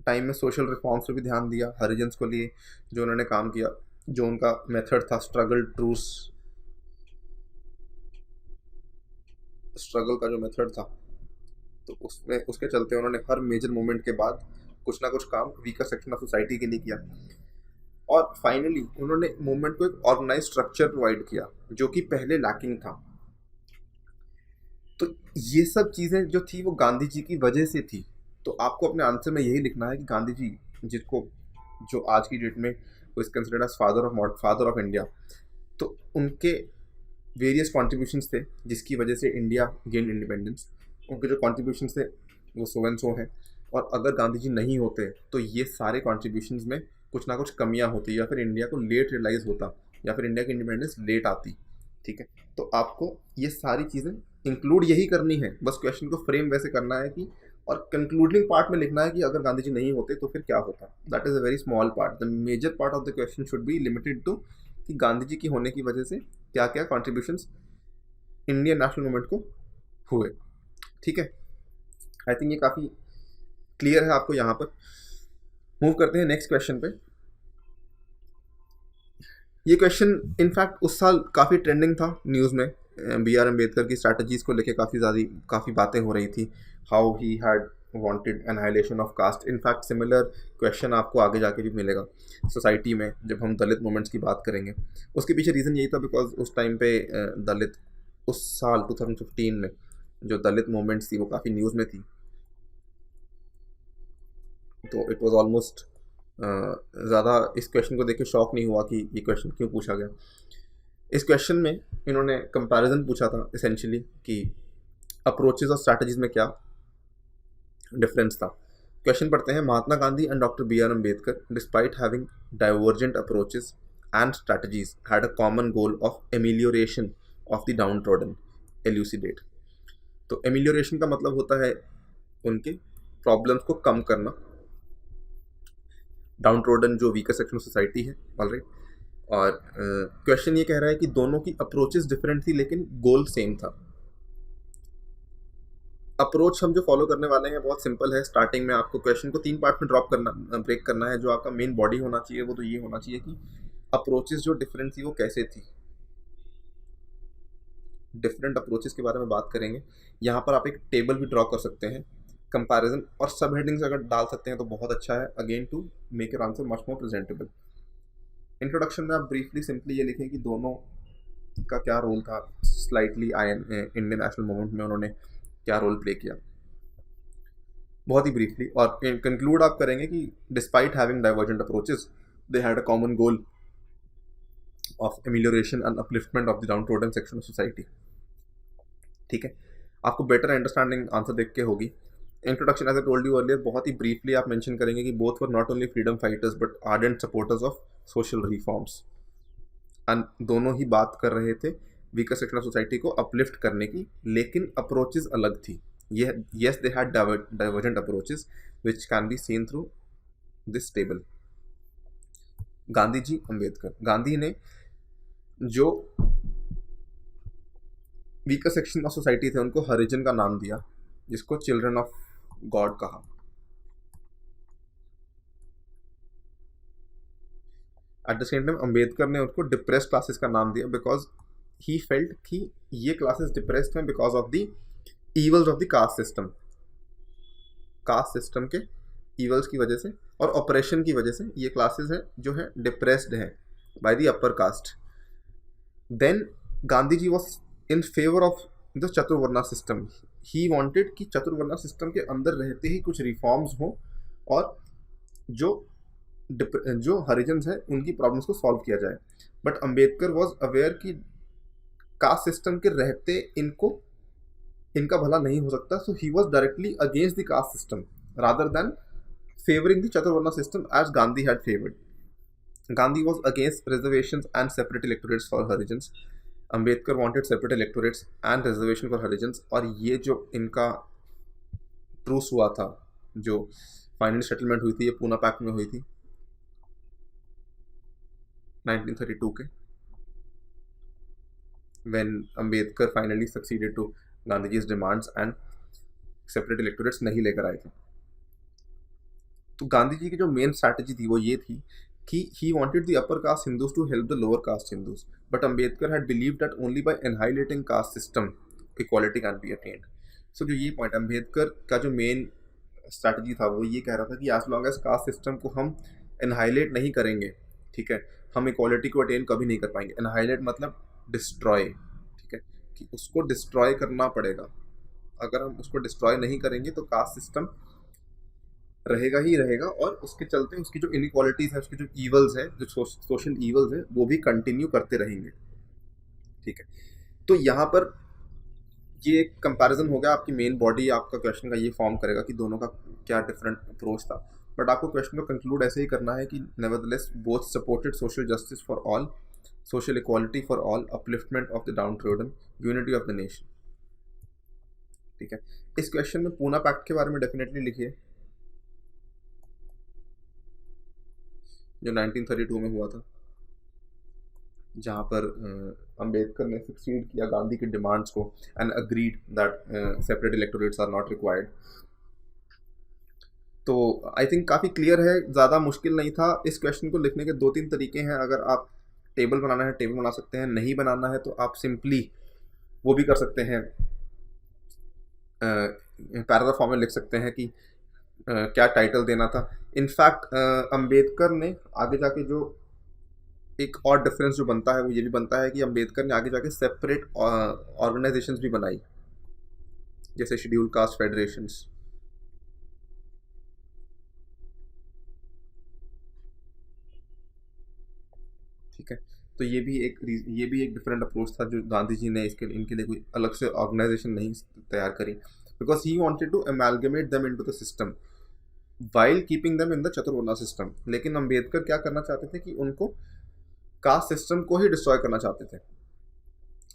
टाइम में सोशल रिफॉर्म्स पे भी ध्यान दिया। हरिजन्स को लिए जो उन्होंने काम किया, जो उनका मेथड था स्ट्रगल का जो मेथड था, तो उसमें उसके चलते उन्होंने हर मेजर मूवमेंट के बाद कुछ ना कुछ काम वीकर सेक्शन ऑफ सोसाइटी के लिए किया। और फाइनली उन्होंने मूवमेंट को एक ऑर्गेनाइज स्ट्रक्चर प्रोवाइड किया जो कि पहले लैकिंग था। तो ये सब चीज़ें जो थी वो गांधी जी की वजह से थी। तो आपको अपने आंसर में यही लिखना है कि गांधी जी, जिसको जो आज की डेट में is considered as father of India, तो उनके वेरियस कॉन्ट्रीब्यूशंस थे जिसकी वजह से इंडिया गेन इंडिपेंडेंस। उनके जो कॉन्ट्रीब्यूशंस थे वो सो एंड सो हैं, और अगर गांधी जी नहीं होते तो ये सारे कॉन्ट्रीब्यूशंस में कुछ ना कुछ कमियां होती, या फिर इंडिया को लेट रियलाइज़ होता, या फिर इंडिया की इंडिपेंडेंस लेट आती, ठीक है। तो आपको ये सारी चीज़ें इंक्लूड यही करनी है, बस क्वेश्चन को फ्रेम वैसे करना है कि, और कंक्लूडिंग पार्ट में लिखना है कि अगर गांधी जी नहीं होते तो फिर क्या होता। That is a very small part. The major part of the question should be limited to कि गांधी जी की होने की वजह से क्या क्या कॉन्ट्रीब्यूशंस इंडियन नेशनल मूवमेंट को हुए, ठीक है। आई थिंक ये काफ़ी क्लियर है आपको यहाँ पर। मूव करते हैं नेक्स्ट क्वेश्चन पे। ये क्वेश्चन इनफैक्ट उस साल काफ़ी ट्रेंडिंग था न्यूज़ में। B.R. अम्बेडकर की स्ट्रैटेजीज़ को लेके काफ़ी बातें हो रही थी। How he had wanted annihilation of caste. In fact similar question आपको आगे जाके भी मिलेगा सोसाइटी में जब हम दलित मूवमेंट्स की बात करेंगे। उसके पीछे रीज़न यही था बिकॉज उस टाइम पे दलित, उस साल 2015 में जो दलित मूवमेंट्स थी वो काफ़ी न्यूज़ में थी। तो इट वाज ऑलमोस्ट ज़्यादा इस क्वेश्चन को देख के शॉक नहीं हुआ कि ये क्वेश्चन क्यों पूछा गया। इस क्वेश्चन में इन्होंने कंपैरिजन पूछा था एसेंशियली कि अप्रोचेज और स्ट्रैटेजीज में क्या डिफरेंस था। क्वेश्चन पढ़ते हैं। Mahatma Gandhi and doctor B.R. Ambedkar, despite having divergent approaches and strategies, had a common goal of amelioration of the downtrodden. Elucidate. तो एमिलियोरेशन का मतलब होता है उनके प्रॉब्लम्स को कम करना। डाउन ट्रोडन जो वीकर सेक्शन ऑफ सोसाइटी है, ऑलराइट। और क्वेश्चन ये कह रहा है कि दोनों की अप्रोचेस डिफरेंट थी लेकिन गोल सेम था। अप्रोच हम जो फॉलो करने वाले हैं बहुत सिंपल है। स्टार्टिंग में आपको क्वेश्चन को 3 पार्ट में ब्रेक करना है। जो आपका मेन बॉडी होना चाहिए वो तो ये होना चाहिए कि अप्रोचेस जो डिफरेंट थी वो कैसे थी। डिफरेंट अप्रोचेस के बारे में बात करेंगे। यहाँ पर आप एक टेबल भी ड्रॉ कर सकते हैं, कंपैरिजन और सब हेडिंग्स अगर डाल सकते हैं तो बहुत अच्छा है, again to make your answer much more presentable. Introduction में आप ब्रीफली सिंपली ये लिखें कि दोनों का क्या रोल था स्लाइटली इंडियन नेशनल मूवमेंट में, उन्होंने क्या रोल प्ले किया, बहुत ही ब्रीफली। और कंक्लूड आप करेंगे कि despite having divergent approaches they had a common goal of amelioration and upliftment of the downtrodden section of society. ठीक है, आपको बेटर अंडरस्टैंडिंग आंसर देख के होगी। Introduction as I told you earlier, बहुत ही ब्रीफली आप मेंशन करेंगे कि both were not only freedom fighters but ardent supporters of social reforms. And दोनों ही बात कर रहे थे वीकर सेक्शन ऑफ सोसाइटी को अपलिफ्ट करने की, लेकिन अप्रोचेस अलग थी। yes they had divergent approaches which can be seen through this table। Gandhi ji, Ambedkar. Gandhi ने जो वीकर सेक्शन ऑफ सोसाइटी थे उनको हरिजन का नाम दिया, जिसको चिल्ड्रन ऑफ गॉड कहा। Eight the same time Ambedkar ने उनको डिप्रेस्ड क्लासेस का नाम दिया बिकॉज ही फेल्ट कि ये क्लासेस डिप्रेस्ड हैं because of the evils of the caste system. Cast system के ईवल्स की वजह से और ऑपरेशन की वजह से ये क्लासेस हैं जो है डिप्रेस्ड हैं by the upper caste. Then Gandhi ji was in favour of the chaturvarna system. He wanted कि चतुर्वर्णा सिस्टम के अंदर रहते ही कुछ रिफॉर्म्स हों और जो हरिजन्स हैं उनकी प्रॉब्लम्स को सॉल्व किया जाए। बट अंबेडकर वॉज अवेयर कि कास्ट सिस्टम के रहते इनका भला नहीं हो सकता, so he was directly against the caste system rather than favouring the chaturvarna system as Gandhi had favoured. Gandhi was against reservations and separate electorates for Harijans. Ambedkar wanted separate electorates and reservation for Harijans. और ये जो इनका ट्रूस हुआ था, जो फाइनल सेटलमेंट हुई थी, ये पूना पैक्ट में हुई थी 1932 के, when Ambedkar finally succeeded to Gandhi ji demands and separate electorates नहीं लेकर आए थे। तो गांधी जी की जो मेन स्ट्रैटेजी थी वो ये थी कि he wanted the upper caste Hindus to help the lower caste Hindus, but Ambedkar had believed that only by annihilating caste system equality can be attained. So जो ये पॉइंट अंबेडकर का जो मेन स्ट्रैटेजी था वो ये कह रहा था कि as long as caste system को हम एनहाइलेट नहीं करेंगे, ठीक है, हम इक्वालिटी को अटेन कभी नहीं कर पाएंगे। एनहाइलेट मतलब डिस्ट्रॉय, ठीक है, कि उसको डिस्ट्रॉय करना पड़ेगा। अगर हम उसको डिस्ट्रॉय नहीं करेंगे तो कास्ट सिस्टम रहेगा ही रहेगा और उसके चलते उसकी जो इनइक्वालिटीज है, उसके जो ईवल्स है, जो सोशल ईवल्स है, वो भी कंटिन्यू करते रहेंगे। ठीक है, तो यहाँ पर ये एक कंपैरिजन हो गया। आपकी मेन बॉडी आपका क्वेश्चन का ये फॉर्म करेगा कि दोनों का क्या डिफरेंट अप्रोच था। बट आपको क्वेश्चन को कंक्लूड ऐसे ही करना है कि nevertheless both supported social justice for all, social equality for all, upliftment of the down trodden, unity of the nation. ठीक है, इस क्वेश्चन में पूना पैक्ट के बारे में डेफिनेटली लिखिए जो 1932 में हुआ था, जहाँ पर अंबेडकर ने सक्सीड किया गांधी की डिमांड्स को and agreed that separate electorates are not required. तो आई थिंक काफ़ी क्लियर है, ज़्यादा मुश्किल नहीं था। इस क्वेश्चन को लिखने के 2-3 तरीके हैं। अगर आप टेबल बनाना है टेबल बना सकते हैं, नहीं बनाना है तो आप सिंपली वो भी कर सकते हैं, पैराग्राफ फॉर्म में लिख सकते हैं कि क्या टाइटल देना था। इनफैक्ट अंबेडकर ने आगे जाके जो एक और डिफरेंस जो बनता है वो ये भी बनता है कि अंबेडकर ने आगे जाके सेपरेट ऑर्गेनाइजेशंस भी बनाई, जैसे शेड्यूल कास्ट फेडरेशंस। ठीक है, तो ये भी एक डिफरेंट अप्रोच था जो गांधी जी ने इनके लिए कोई अलग से ऑर्गेनाइजेशन नहीं तैयार करी, because he wanted to amalgamate them into the system while keeping them in the chaturvarna system. लेकिन अंबेडकर क्या करना चाहते थे कि उनको कास्ट सिस्टम को ही डिस्ट्रॉय करना चाहते थे।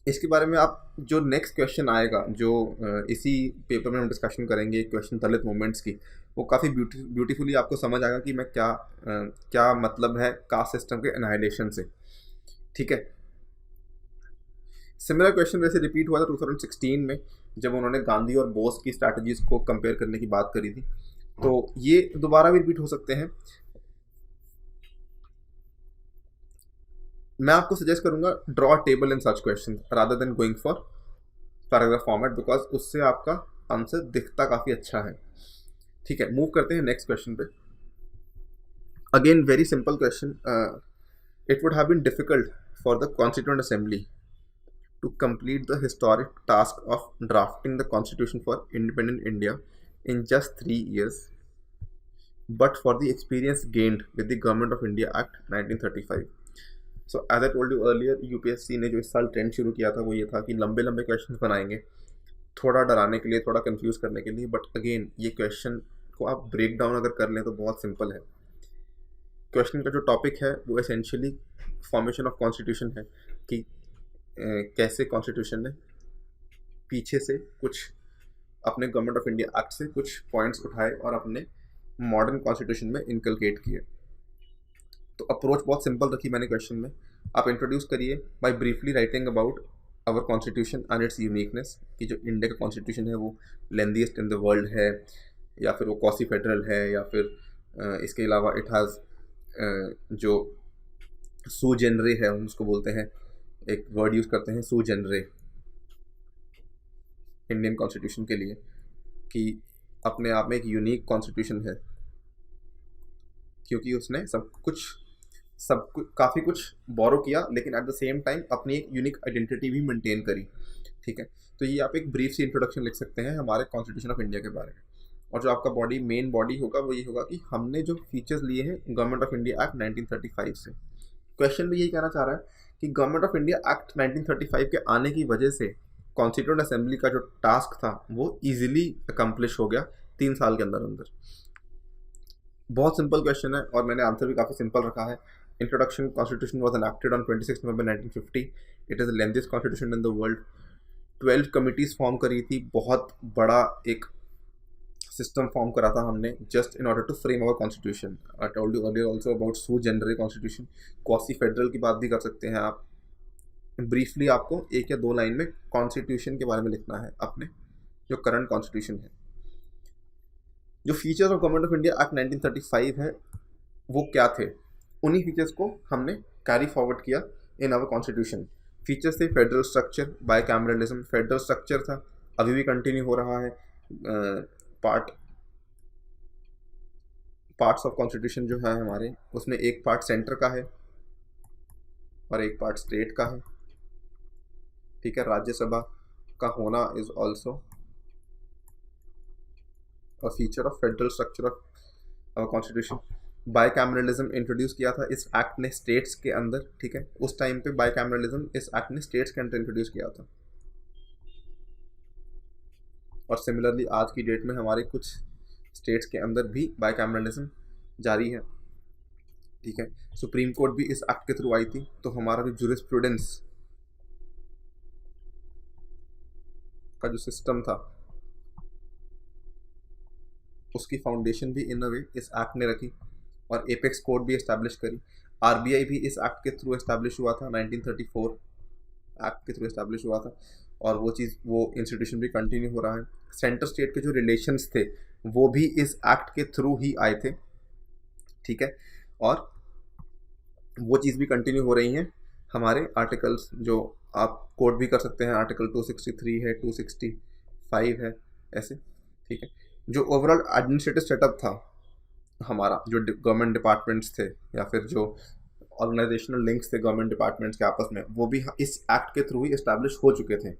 इसके बारे में आप जो नेक्स्ट क्वेश्चन आएगा, जो इसी पेपर में हम डिस्कशन करेंगे, क्वेश्चन दलित मूवमेंट्स की, वो काफ़ी ब्यूटीफुली आपको समझ आएगा कि मैं क्या मतलब है कास्ट सिस्टम के एनाहिलेशन से। ठीक है, सिमिलर क्वेश्चन वैसे रिपीट हुआ था 2016 में, जब उन्होंने गांधी और बोस की स्ट्रैटेजीज को कंपेयर करने की बात करी थी। तो ये दोबारा भी रिपीट हो सकते हैं। मैं आपको सजेस्ट करूंगा draw table in such question rather than going for paragraph format, because उससे आपका आंसर दिखता काफ़ी अच्छा है। ठीक है, मूव करते हैं नेक्स्ट क्वेश्चन पे। Again very simple question. It would have been difficult for the constituent assembly to complete the historic task of drafting the constitution for independent India in just 3 years, but for the experience gained with the Government of India Act 1935. So as I told you earlier, UPSC ने जो इस साल trend शुरू किया था वो ये था कि लंबे लंबे क्वेश्चन बनाएंगे, थोड़ा डराने के लिए, थोड़ा कंफ्यूज करने के लिए। बट अगेन ये क्वेश्चन को आप ब्रेक डाउन अगर कर लें तो बहुत सिंपल है। क्वेश्चन का जो टॉपिक है वो एसेंशियली फॉर्मेशन ऑफ कॉन्स्टिट्यूशन है, कि कैसे कॉन्स्टिट्यूशन ने पीछे से कुछ अपने गवर्नमेंट ऑफ इंडिया एक्ट से कुछ पॉइंट्स उठाए और अपने मॉडर्न कॉन्स्टिट्यूशन में इनकलकेट किए। तो अप्रोच बहुत सिंपल रखी मैंने क्वेश्चन में। आप इंट्रोड्यूस करिए by briefly writing about our constitution and its uniqueness, कि जो इंडिया का कॉन्स्टिट्यूशन है वो लेंथीएस्ट इन द वर्ल्ड है, या फिर वो क्वासी फेडरल है, या फिर इसके अलावा इट हैज़ जो सू जेनरे है, हम उसको बोलते हैं, एक वर्ड यूज़ करते हैं सू जेनरे इंडियन कॉन्स्टिट्यूशन के लिए, कि अपने आप में एक यूनिक कॉन्स्टिट्यूशन है, क्योंकि उसने सब कुछ काफ़ी कुछ बोरो किया, लेकिन एट द सेम टाइम अपनी एक यूनिक आइडेंटिटी भी मेंटेन करी। ठीक है, तो ये आप एक ब्रीफ सी इंट्रोडक्शन लिख सकते हैं हमारे कॉन्स्टिट्यूशन ऑफ इंडिया के बारे में। और जो आपका मेन बॉडी होगा वो ये होगा कि हमने जो फीचर्स लिए हैं गवर्नमेंट ऑफ इंडिया एक्ट 1935 से। क्वेश्चन भी यही कहना चाह रहा है कि गवर्नमेंट ऑफ इंडिया एक्ट 1935 के आने की वजह से कॉन्स्टिट्यूएंट असेंबली का जो टास्क था वो इजीली अकम्प्लिश हो गया 3 साल के अंदर अंदर। बहुत सिंपल क्वेश्चन है और मैंने आंसर भी काफ़ी सिंपल रखा है। Introduction constitution was enacted on 26 November 1950। It is the lengthiest constitution in the world. 12 committees form करी थी, बहुत बड़ा एक सिस्टम फॉर्म करा था हमने just in order to frame our constitution. I told you earlier also about sui generis constitution. Quasi federal की बात भी कर सकते हैं आप। ब्रीफली आपको 1 या 2 लाइन में कॉन्स्टिट्यूशन के बारे में लिखना है अपने जो करंट कॉन्स्टिट्यूशन है। जो features of government of India act 1935 है वो क्या थे, उन्हीं फीचर्स को हमने कैरी फॉरवर्ड किया इन आवर कॉन्स्टिट्यूशन। फीचर्स थे फेडरल स्ट्रक्चर, बायकैमरलिज्म। फेडरल स्ट्रक्चर था, अभी भी कंटिन्यू हो रहा है। पार्ट्स ऑफ कॉन्स्टिट्यूशन जो है हमारे, उसमें एक पार्ट सेंटर का है और एक पार्ट स्टेट का है। ठीक है, राज्यसभा का होना is also a feature of federal structure of our constitution. Bicameralism introduce किया था इस एक्ट ने स्टेट्स के अंदर। ठीक है, उस टाइम पे बायकैमरलिज्म इस एक्ट ने स्टेट्स के अंदर इंट्रोड्यूस किया था। और सिमिलरली आज की डेट में हमारे कुछ स्टेट्स के अंदर भी बायकैमरलिज्म जारी है। ठीक है, सुप्रीम कोर्ट भी इस एक्ट के थ्रू आई थी, तो हमारा भी जूरिस्प्रूडेंस का जो सिस्टम था उसकी फाउंडेशन भी इन अ वे इस एक्ट ने रखी, और एपेक्स कोर्ट भी एस्टैब्लिश करी। आरबीआई भी इस एक्ट के थ्रू एस्टैब्लिश हुआ था, 1934 एक्ट के थ्रू एस्टैब्लिश हुआ था, और वो इंस्टीट्यूशन भी कंटिन्यू हो रहा है। सेंटर स्टेट के जो रिलेशंस थे वो भी इस एक्ट के थ्रू ही आए थे। ठीक है, और वो चीज़ भी कंटिन्यू हो रही हैं। हमारे आर्टिकल्स जो आप कोट भी कर सकते हैं, आर्टिकल 263 है, 265 है, ऐसे। ठीक है, जो ओवरऑल एडमिनिस्ट्रेटिव सेटअप था हमारा, जो गवर्नमेंट डिपार्टमेंट्स थे या फिर जो ऑर्गेनाइजेशनल लिंक्स थे गवर्नमेंट डिपार्टमेंट्स के आपस में, वो भी इस एक्ट के थ्रू ही एस्टैब्लिश हो चुके थे।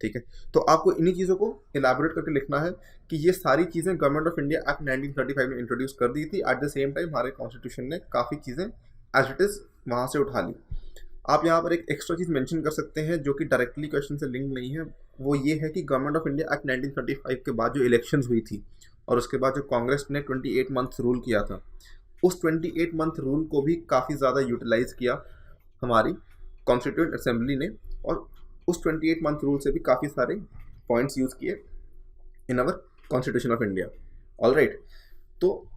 ठीक है, तो आपको इन्हीं चीज़ों को इलैबोरेट करके लिखना है कि ये सारी चीज़ें गवर्नमेंट ऑफ इंडिया एक्ट 1935 ने इंट्रोड्यूस कर दी थी। एट द सेम टाइम हमारे कॉन्स्टिट्यूशन ने काफ़ी चीज़ें एज इट इज़ वहाँ से उठा ली। आप यहाँ पर एक एक्स्ट्रा चीज़ मेंशन कर सकते हैं जो कि डायरेक्टली क्वेश्चन से लिंक नहीं है, वो ये है कि गवर्नमेंट ऑफ इंडिया एक्ट 1935 के बाद जो इलेक्शंस हुई थी और उसके बाद जो कांग्रेस ने 28 मंथ रूल किया था, उस 28 मंथ रूल को भी काफ़ी ज़्यादा यूटिलाइज़ किया हमारी कॉन्स्टिट्यूएंट असेंबली ने, और उस 28 मंथ रूल से भी काफ़ी सारे पॉइंट्स यूज़ किए in our constitution of India. All right, तो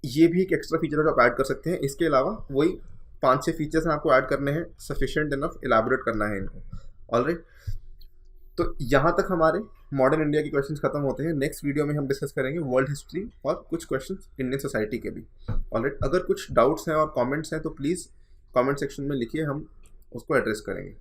ये भी एक एक्स्ट्रा फीचर है जो आप ऐड कर सकते हैं। इसके अलावा वही 5-6 फीचर्स हैं आपको ऐड करने हैं, सफिशिएंट इनफ इलैबोरेट करना है इनको। ऑल राइट, तो यहाँ तक हमारे मॉडर्न इंडिया के क्वेश्चंस खत्म होते हैं। नेक्स्ट वीडियो में हम डिस्कस करेंगे वर्ल्ड हिस्ट्री और कुछ क्वेश्चंस इंडियन सोसाइटी के भी। ऑल राइट, अगर कुछ डाउट्स हैं और कमेंट्स हैं तो प्लीज़ कमेंट सेक्शन में लिखिए, हम उसको एड्रेस करेंगे।